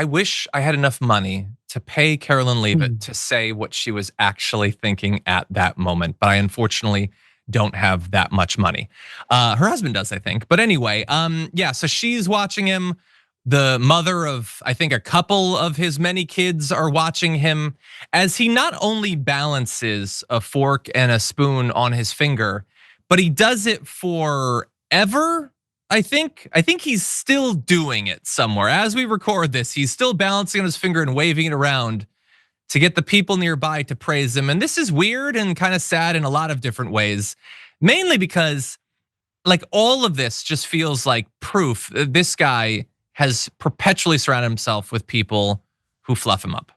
I wish I had enough money to pay Carolyn Leavitt to say what she was actually thinking at that moment, but I unfortunately don't have that much money. Her husband does, I think. But anyway, yeah, so she's watching him. The mother of, I think, a couple of his many kids are watching him as he not only balances a fork and a spoon on his finger, but he does it forever. I think he's still doing it somewhere. As we record this, he's still balancing on his finger and waving it around to get the people nearby to praise him. And this is weird and kind of sad in a lot of different ways, mainly because like all of this just feels like proof that this guy has perpetually surrounded himself with people who fluff him up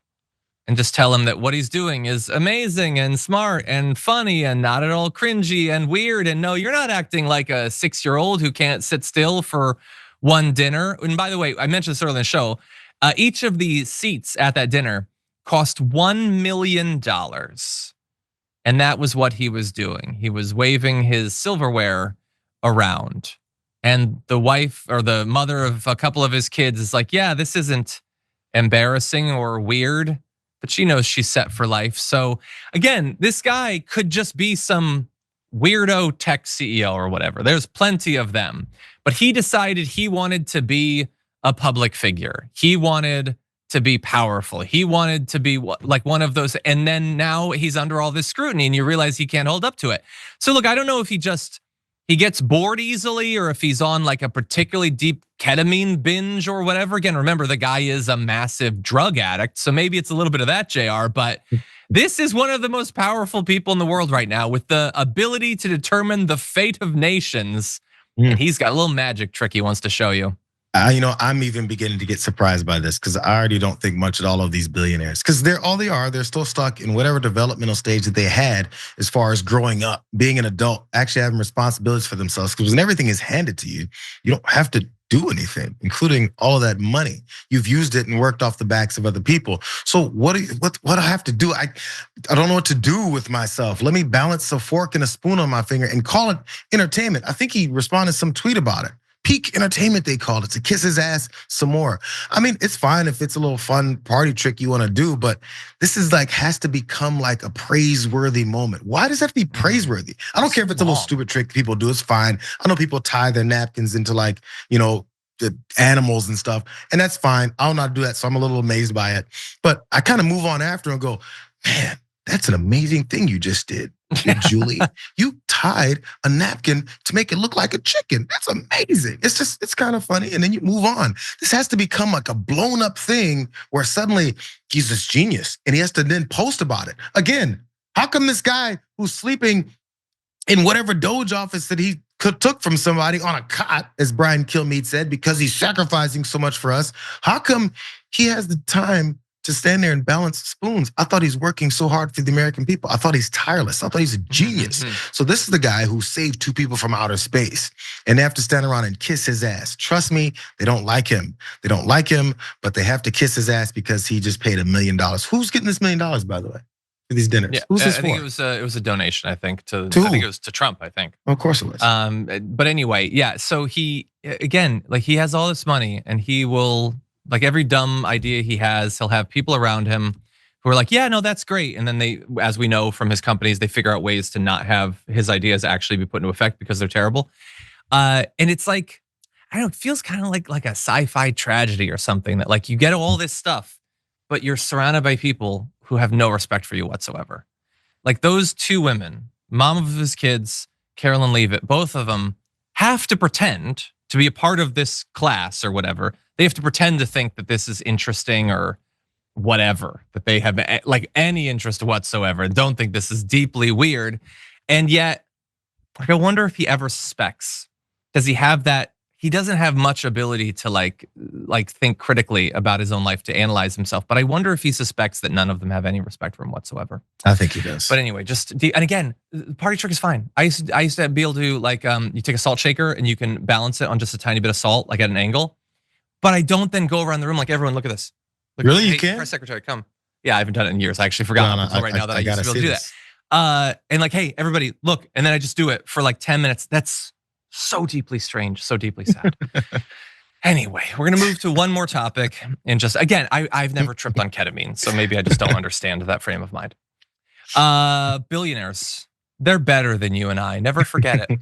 and just tell him that what he's doing is amazing and smart and funny and not at all cringy and weird. And no, you're not acting like a 6-year-old who can't sit still for one dinner. And by the way, I mentioned this earlier in the show, each of the seats at that dinner cost $1 million. And that was what he was doing. He was waving his silverware around. And the wife or the mother of a couple of his kids is like, yeah, this isn't embarrassing or weird, but she knows she's set for life. So again, this guy could just be some weirdo tech CEO or whatever. There's plenty of them. But he decided he wanted to be a public figure. He wanted to be powerful. He wanted to be like one of those. And then now he's under all this scrutiny and you realize he can't hold up to it. So look, I don't know if he gets bored easily or if he's on like a particularly deep ketamine binge or whatever. Again, remember the guy is a massive drug addict. So maybe it's a little bit of that, JR, but this is one of the most powerful people in the world right now with the ability to determine the fate of nations. And he's got a little magic trick he wants to show you. I'm even beginning to get surprised by this because I already don't think much at all of these billionaires because they're still stuck in whatever developmental stage that they had as far as growing up, being an adult, actually having responsibilities for themselves. Because when everything is handed to you, you don't have to do anything, including all of that money. You've used it and worked off the backs of other people. So what do I have to do? I don't know what to do with myself. Let me balance a fork and a spoon on my finger and call it entertainment. I think he responded to some tweet about it. Peak entertainment, they called it, to kiss his ass some more. I mean, it's fine if it's a little fun party trick you wanna do, but this is like, has to become like a praiseworthy moment. Why does that have to be praiseworthy? I don't care if it's a little stupid trick people do, it's fine. I know people tie their napkins into like, the animals and stuff, and that's fine. I'll not do that, so I'm a little amazed by it. But I kind of move on after and go, man, that's an amazing thing you just did, Julie. You tied a napkin to make it look like a chicken. That's amazing. It's kind of funny. And then you move on. This has to become like a blown up thing where suddenly he's this genius and he has to then post about it. Again, how come this guy who's sleeping in whatever Doge office that he took from somebody on a cot, as Brian Kilmeade said, because he's sacrificing so much for us, how come he has the time to stand there and balance spoons? I thought he's working so hard for the American people. I thought he's tireless. I thought he's a genius. So this is the guy who saved 2 people from outer space. And they have to stand around and kiss his ass. Trust me, they don't like him. They don't like him, but they have to kiss his ass because he just paid $1 million. Who's getting this $1 million, by the way, for these dinners? Yeah, Who's this I for? think it was a donation, I think, to who? I think it was to Trump, I think. Of course it was. But anyway, yeah, so he, again, like he has all this money and he will, like every dumb idea he has, he'll have people around him who are like, yeah, no, that's great. And then they, as we know from his companies, they figure out ways to not have his ideas actually be put into effect because they're terrible. And it's like, I don't know, it feels kind of like a sci-fi tragedy or something that like you get all this stuff, but you're surrounded by people who have no respect for you whatsoever. Like those 2 women, mom of his kids, Carolyn Leavitt, both of them have to pretend to be a part of this class or whatever. They have to pretend to think that this is interesting or whatever, that they have like any interest whatsoever. Don't think this is deeply weird. And yet, like, I wonder if he ever suspects, does he have that? He doesn't have much ability to like think critically about his own life, to analyze himself. But I wonder if he suspects that none of them have any respect for him whatsoever. I think he does. But anyway, and again, the party trick is fine. I used to be able to like, you take a salt shaker and you can balance it on just a tiny bit of salt, like at an angle. But I don't then go around the room like, everyone, look at this. Look, really, hey, you can? Press secretary, come. Yeah, I haven't done it in years. I actually forgot until right now that I used to be able to do that. And like, hey, everybody, look. And then I just do it for like 10 minutes. That's so deeply strange, so deeply sad. Anyway, we're gonna move to one more topic. And just again, I've never tripped on ketamine, so maybe I just don't understand that frame of mind. Billionaires, they're better than you and I. Never forget it.